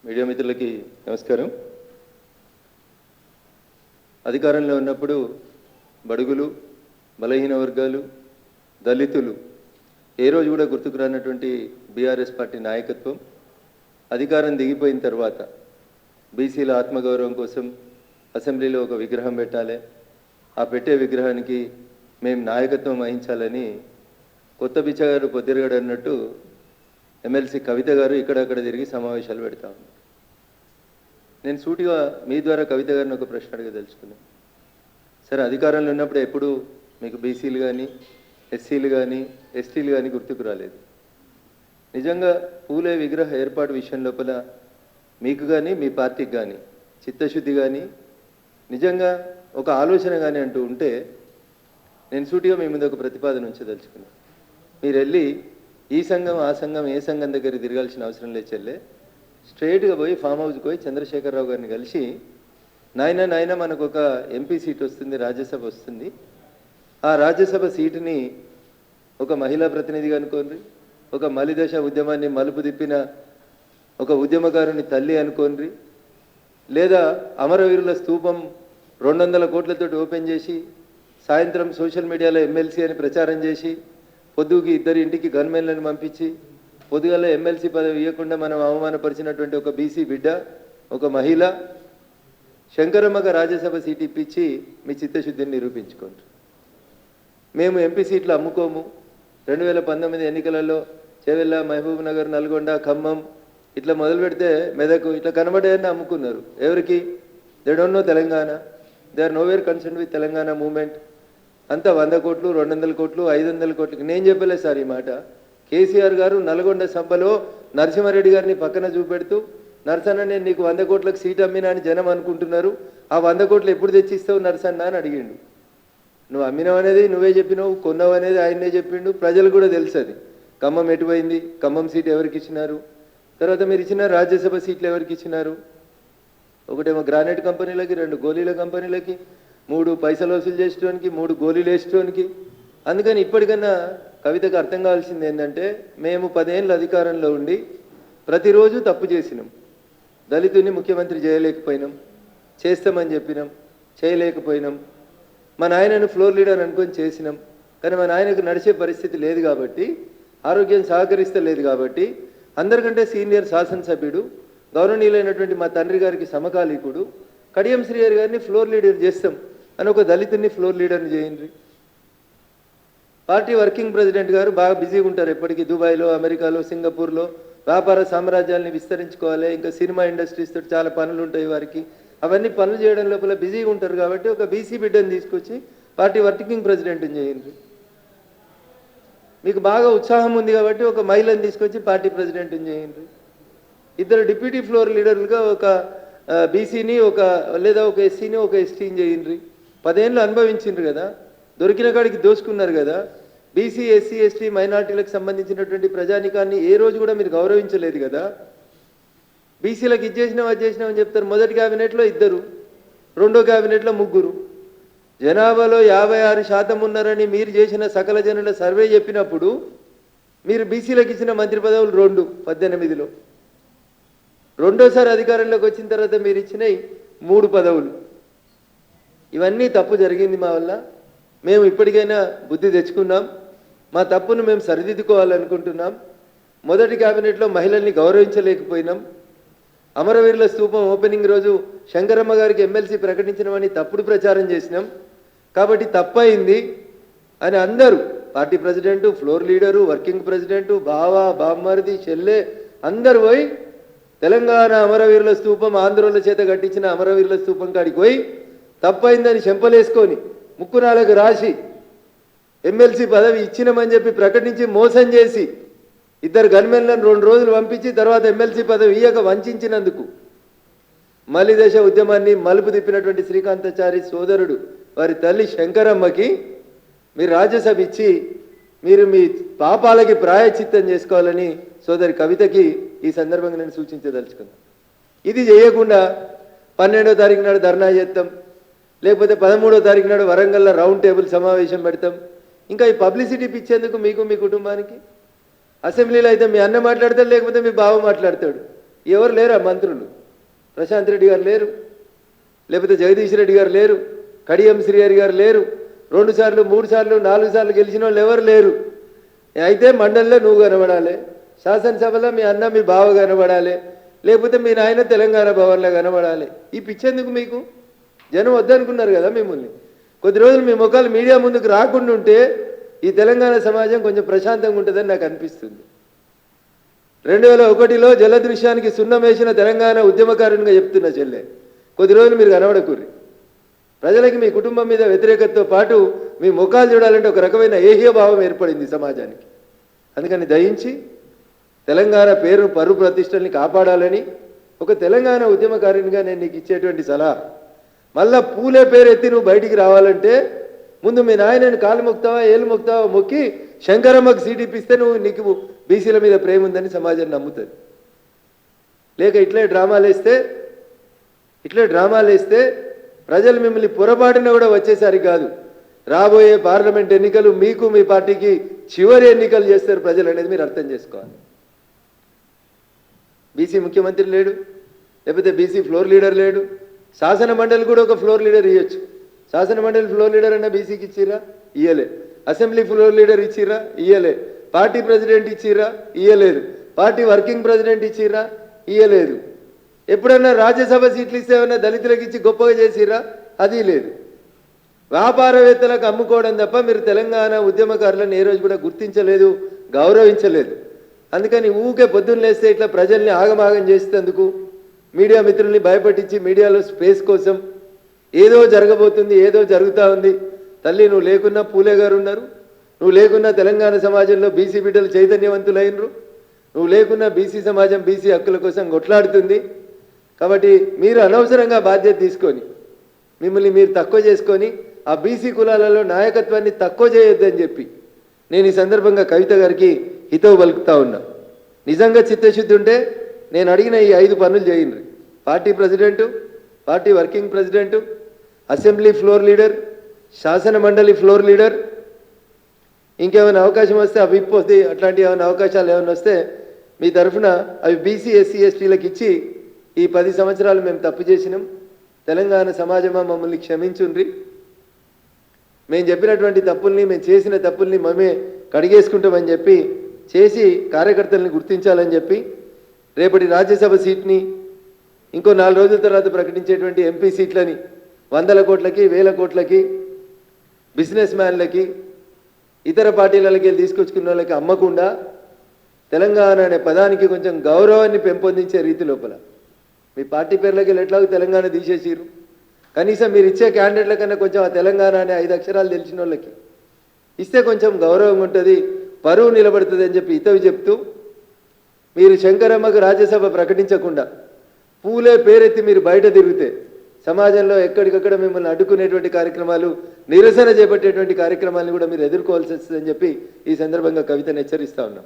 Media మిత్రులకి నమస్కారం. అధికారంలో ఉన్నప్పుడు బడుగులు, బలహీన వర్గాలు, దళితులు ఏ రోజు కూడా గుర్తుకు రానటువంటి బీఆర్ఎస్ పార్టీ నాయకత్వం అధికారం దిగిపోయిన తర్వాత బీసీల ఆత్మగౌరవం కోసం అసెంబ్లీలో ఒక విగ్రహం పెట్టాలి, ఆ పెట్టే విగ్రహానికి మేము నాయకత్వం వహించాలని కొత్త బిచ్చగారు పొద్దురుగాడు అన్నట్టు ఎమ్మెల్సీ కవిత గారు ఇక్కడక్కడ తిరిగి సమావేశాలు పెడతా ఉన్నారు. నేను సూటిగా మీ ద్వారా కవిత గారిని ఒక ప్రశ్న అడగదలుచుకున్నాను. సరే, అధికారంలో ఉన్నప్పుడు ఎప్పుడు మీకు బీసీలు కానీ, ఎస్సీలు కానీ, ఎస్టీలు కానీ గుర్తుకు రాలేదు. నిజంగా పూలే విగ్రహ ఏర్పాటు విషయం లోపల మీకు కానీ మీ పార్టీకి కానీ చిత్తశుద్ధి కానీ నిజంగా ఒక ఆలోచన కానీ అంటూ ఉంటే నేను సూటిగా మీ ముందు ఒక ప్రతిపాదన ఉంచదలుచుకున్నాను. మీరు వెళ్ళి ఈ సంఘం ఆ సంఘం ఏ సంఘం దగ్గర తిరగాల్సిన అవసరం లేదు చెల్లె, స్ట్రైట్గా పోయి ఫామ్ హౌస్కి పోయి చంద్రశేఖరరావు గారిని కలిసి నాయన మనకు ఒక ఎంపీ సీట్ వస్తుంది, రాజ్యసభ వస్తుంది, ఆ రాజ్యసభ సీటుని ఒక మహిళా ప్రతినిధిగా అనుకోండి, ఒక మలిదశ ఉద్యమాన్ని మలుపు తిప్పిన ఒక ఉద్యమకారుని తల్లి అనుకోండి, లేదా అమరవీరుల స్తూపం 200 కోట్లతో ఓపెన్ చేసి సాయంత్రం సోషల్ మీడియాలో ఎమ్మెల్సీ అని ప్రచారం చేసి పొద్దుకి ఇద్దరి ఇంటికి గన్మెన్లను పంపించి పొద్దుగల ఎమ్మెల్సీ పదవి ఇవ్వకుండా మనం అవమానపరిచినటువంటి ఒక బీసీ బిడ్డ, ఒక మహిళ శంకరమ్మగా రాజ్యసభ సీట్ ఇప్పించి మీ చిత్తశుద్ధిని నిరూపించుకోండి. మేము ఎంపీ సీట్లు అమ్ముకోము. 2019 ఎన్నికలలో చేవెళ్ళ, మహబూబ్ నగర్, నల్గొండ, ఖమ్మం ఇట్లా మొదలు పెడితే మెదకు ఇట్లా కనబడేయని అమ్ముకున్నారు. ఎవరికి? They don't know Telangana, they are nowhere concern with Telangana movement. అంతా 100 కోట్లు, 200 కోట్లు, 500 కోట్లకి. నేను చెప్పలేదు సార్ ఈ మాట. కేసీఆర్ గారు నల్గొండ సభలో నరసింహారెడ్డి గారిని పక్కన చూపెడుతూ, నరసన్న నేను నీకు 100 కోట్లకు సీట్ అమ్మినా అని జనం అనుకుంటున్నారు, ఆ 100 కోట్లు ఎప్పుడు తెచ్చిస్తావు నరసన్న అని అడిగిండు. నువ్వు అమ్మినావు అనేది నువ్వే చెప్పినావు, కొన్నావు అనేది ఆయన్నే చెప్పిండు, ప్రజలు కూడా తెలుసు అది. ఖమ్మం ఎటుపోయింది, ఖమ్మం సీట్ ఎవరికి ఇచ్చినారు, తర్వాత మీరు ఇచ్చిన రాజ్యసభ సీట్లు ఎవరికి ఇచ్చినారు? ఒకటేమో గ్రానైట్ కంపెనీలకి, 2 గోళీల కంపెనీలకి, 3 పైసలు వసూలు చేసేటానికి, 3 గోళీలు వేసేటానికి. అందుకని ఇప్పటికన్నా కవితకు అర్థం కావాల్సింది ఏంటంటే, మేము 10 ఏళ్ళు అధికారంలో ఉండి ప్రతిరోజు తప్పు చేసినాం. దళితుని ముఖ్యమంత్రి చేయలేకపోయినాం, చేస్తామని చెప్పినాం, చేయలేకపోయినాం. మా నాయనను ఫ్లోర్ లీడర్ అనుకొని చేసినాం, కానీ మా నాయనకు నడిచే పరిస్థితి లేదు కాబట్టి, ఆరోగ్యం సహకరిస్తలేదు కాబట్టి, అందరికంటే సీనియర్ శాసనసభ్యుడు గౌరవనీయులైనటువంటి మా తండ్రి గారికి సమకాలీకుడు కడియం శ్రీహరి గారిని ఫ్లోర్ లీడర్ చేస్తాం అని ఒక దళితుని ఫ్లోర్ లీడర్ని చేయండి. పార్టీ వర్కింగ్ ప్రెసిడెంట్ గారు బాగా బిజీగా ఉంటారు, ఎప్పటికీ దుబాయ్లో, అమెరికాలో, సింగపూర్లో వ్యాపార సామ్రాజ్యాన్ని విస్తరించుకోవాలి, ఇంకా సినిమా ఇండస్ట్రీస్తో చాలా పనులు ఉంటాయి వారికి. అవన్నీ పనులు చేయడం లోపల బిజీగా ఉంటారు కాబట్టి ఒక బీసీ బిడ్డను తీసుకొచ్చి పార్టీ వర్కింగ్ ప్రెసిడెంట్ని చేయండి. మీకు బాగా ఉత్సాహం ఉంది కాబట్టి ఒక మహిళను తీసుకొచ్చి పార్టీ ప్రెసిడెంట్ని చేయండి. 2 డిప్యూటీ ఫ్లోర్ లీడర్లుగా ఒక బీసీని లేదా ఒక ఎస్సీని ఒక ఎస్టీని చేయండి. 10 ఏళ్ళు అనుభవించిండ్రు కదా, దొరికిన కాడికి దోసుకున్నారు కదా. బీసీ, ఎస్సీ, ఎస్టీ మైనార్టీలకు సంబంధించినటువంటి ప్రజానికాన్ని ఏ రోజు కూడా మీరు గౌరవించలేదు కదా. బీసీలకు ఇది చేసినాం అది చేసినామని చెప్తారు. మొదటి క్యాబినెట్లో 2, రెండో క్యాబినెట్లో 3. జనాభాలో 56% ఉన్నారని మీరు చేసిన సకల జనుల సర్వే చెప్పినప్పుడు మీరు బీసీలకు ఇచ్చిన మంత్రి పదవులు 2 18లో. రెండోసారి అధికారంలోకి వచ్చిన తర్వాత మీరు ఇచ్చినవి 3 పదవులు. ఇవన్నీ తప్పు జరిగింది మా వల్ల. మేము ఇప్పటికైనా బుద్ధి తెచ్చుకున్నాం, మా తప్పును మేము సరిదిద్దుకోవాలనుకుంటున్నాం. మొదటి క్యాబినెట్లో మహిళల్ని గౌరవించలేకపోయినాం. అమరవీరుల స్తూపం ఓపెనింగ్ రోజు శంకరమ్మ గారికి ఎమ్మెల్సీ ప్రకటించినవని తప్పుడు ప్రచారం చేసినాం కాబట్టి తప్పయింది అని అందరూ, party president, floor leader, working president, బావ, బామ్మరిది, చెల్లె అందరు పోయి తెలంగాణ అమరవీరుల స్తూపం ఆంధ్రోల చేత కట్టించిన అమరవీరుల స్తూపం కాడికి పోయి తప్పైందని చెంపలేసుకొని ముక్కునాలకు రాసి ఎమ్మెల్సీ పదవి ఇచ్చినామని చెప్పి ప్రకటించి మోసం చేసి 2 గన్మెన్లను 2 రోజులు పంపించి తర్వాత ఎమ్మెల్సీ పదవి ఇయ్యక వంచినందుకు మలిదశ ఉద్యమాన్ని మలుపు తిప్పినటువంటి శ్రీకాంతాచారి సోదరుడు వారి తల్లి శంకరమ్మకి మీరు రాజ్యసభ ఇచ్చి మీరు మీ పాపాలకి ప్రాయశ్చిత్తం చేసుకోవాలని సోదరి కవితకి ఈ సందర్భంగా నేను సూచించదలుచుకున్నాను. ఇది చేయకుండా 12వ తారీఖు నాడు ధర్నా చేస్తాం, లేకపోతే 13వ తారీఖు నాడు వరంగల్లో రౌండ్ టేబుల్ సమావేశం పెడతాం. ఇంకా ఈ పబ్లిసిటీ పిచ్చేందుకు మీకు, మీ కుటుంబానికి. అసెంబ్లీలో అయితే మీ అన్న మాట్లాడతాడు, లేకపోతే మీ బావ మాట్లాడతాడు. ఎవరు లేరా మంత్రులు? ప్రశాంత్ రెడ్డి గారు లేరు, లేకపోతే జగదీష్ రెడ్డి గారు లేరు, కడియం శ్రీహరి గారు లేరు, 2 సార్లు 3 సార్లు 4 సార్లు గెలిచిన వాళ్ళు ఎవరు లేరు. అయితే మండలిలో నువ్వు కనబడాలి, శాసనసభలో మీ అన్న మీ బావ కనబడాలి, లేకపోతే మీ నాయన తెలంగాణ భవన్లో కనబడాలి. ఈ పిచ్చేందుకు మీకు? జనం వద్దనుకున్నారు కదా మిమ్మల్ని. కొద్ది రోజులు మీ ముఖాలు మీడియా ముందుకు రాకుండా ఉంటే ఈ తెలంగాణ సమాజం కొంచెం ప్రశాంతంగా ఉంటుందని నాకు అనిపిస్తుంది. 2001లో జలదృశ్యానికి సున్నం వేసిన తెలంగాణ ఉద్యమకారునిగా చెప్తున్న చెల్లె, కొద్ది రోజులు మీరు కనబడకూరి. ప్రజలకి మీ కుటుంబం మీద వ్యతిరేకతతో పాటు మీ ముఖాలు చూడాలంటే ఒక రకమైన ఏహ్య భావం ఏర్పడింది సమాజానికి. అందుకని దయించి తెలంగాణ పేరు పరువు ప్రతిష్టల్ని కాపాడాలని ఒక తెలంగాణ ఉద్యమకారునిగా నేను నీకు ఇచ్చేటువంటి సలహా, మళ్ళా పూలే పేరు ఎత్తి నువ్వు బయటికి రావాలంటే ముందు మీ నాయనని కాలు మొక్తావా ఏళ్ళు మొక్తావా మొక్కి శంకరమ్మకు సీట్ ఇప్పిస్తే నువ్వు నీకు బీసీల మీద ప్రేమ ఉందని సమాజం నమ్ముతుంది. లేక ఇట్లే డ్రామాలు వేస్తే ప్రజలు మిమ్మల్ని పొరపాటున కూడా వచ్చేసరి కాదు, రాబోయే పార్లమెంట్ ఎన్నికలు మీకు మీ పార్టీకి చివరి ఎన్నికలు చేస్తారు ప్రజలు అనేది మీరు అర్థం చేసుకోవాలి. బీసీ ముఖ్యమంత్రి లేడు, లేకపోతే బీసీ ఫ్లోర్ లీడర్ లేడు, శాసన మండలి కూడా ఒక ఫ్లోర్ లీడర్ ఇవ్వచ్చు. శాసన మండలి ఫ్లోర్ లీడర్ అన్న బీసీకి ఇచ్చిరా? ఇయ్యలే. అసెంబ్లీ ఫ్లోర్ లీడర్ ఇచ్చిరా? ఇయ్యలే. పార్టీ ప్రెసిడెంట్ ఇచ్చిరా? ఇయ్యలేదు. పార్టీ వర్కింగ్ ప్రెసిడెంట్ ఇచ్చిరా? ఇయ్యలేదు. ఎప్పుడన్నా రాజ్యసభ సీట్లు ఇస్తే ఏమన్నా దళితులకు ఇచ్చి గొప్పగా చేసిరా? అది లేదు. వ్యాపారవేత్తలకు అమ్ముకోవడం తప్ప మీరు తెలంగాణ ఉద్యమకారులను ఏ రోజు కూడా గుర్తించలేదు, గౌరవించలేదు. అందుకని ఊకే పొద్దున్న లేస్తే ఇట్లా ప్రజల్ని ఆగమాగం చేసేందుకు మీడియా మిత్రుల్ని భయపట్టించి మీడియాలో స్పేస్ కోసం ఏదో జరగబోతుంది, ఏదో జరుగుతూ ఉంది. తల్లి నువ్వు లేకున్నా పూలే గారు ఉన్నారు, నువ్వు లేకున్నా తెలంగాణ సమాజంలో బీసీ బిడ్డలు చైతన్యవంతులైనరు, నువ్వు లేకున్నా బీసీ సమాజం బీసీ హక్కుల కోసం కొట్లాడుతుంది. కాబట్టి మీరు అనవసరంగా బాధ్యత తీసుకొని మిమ్మల్ని మీరు తక్కువ చేసుకొని ఆ బీసీ కులాలలో నాయకత్వాన్ని తక్కువ చేయొద్దని చెప్పి నేను ఈ సందర్భంగా కవిత గారికి హితవు పలుకుతా ఉన్నా. నిజంగా చిత్తశుద్ధి ఉంటే నేను అడిగిన ఈ 5 పనులు చేయండి. Party president, party working president, assembly floor leader, శాసన మండలి ఫ్లోర్ లీడర్, ఇంకేమైనా అవకాశం వస్తే అవి ఇప్పొస్తే అట్లాంటి ఏమైనా అవకాశాలు ఏమైనా వస్తే మీ తరఫున అవి బీసీ ఎస్సీ ఎస్టీలకు ఇచ్చి ఈ 10 సంవత్సరాలు మేము తప్పు చేసినాం, తెలంగాణ సమాజమా మమ్మల్ని క్షమించుండ్రి, మేము చెప్పినటువంటి తప్పుల్ని మేము చేసిన తప్పుల్ని మేమే కడిగేసుకుంటామని చెప్పి చేసి కార్యకర్తల్ని గుర్తించాలని చెప్పి రేపటి రాజ్యసభ సీట్ని ఇంకో 4 రోజుల తర్వాత ప్రకటించేటువంటి ఎంపీ సీట్లని 100 కోట్లకి 1000 కోట్లకి బిజినెస్ మ్యాన్లకి ఇతర పార్టీలకి తీసుకొచ్చుకున్న వాళ్ళకి అమ్మకుండా తెలంగాణ అనే పదానికి కొంచెం గౌరవాన్ని పెంపొందించే రీతి లోపల మీ పార్టీ పేర్లకి ఎట్లాగో తెలంగాణ తీసేసిరు, కనీసం మీరు ఇచ్చే క్యాండిడేట్ల కన్నా కొంచెం ఆ తెలంగాణ అనే 5 అక్షరాలు తెలిసిన వాళ్ళకి ఇస్తే కొంచెం గౌరవం ఉంటుంది, పరువు నిలబడుతుంది అని చెప్పి హితవు చెప్తూ మీరు శంకరమ్మకు రాజ్యసభ ప్రకటించకుండా పూలే పేరెత్తి మీరు బయట తిరిగితే సమాజంలో ఎక్కడికక్కడ మిమ్మల్ని అడ్డుకునేటువంటి కార్యక్రమాలు, నిరసన చేపట్టేటువంటి కార్యక్రమాలను కూడా మీరు ఎదుర్కోవాల్సి వస్తుందని చెప్పి ఈ సందర్భంగా కవితను హెచ్చరిస్తా ఉన్నాం.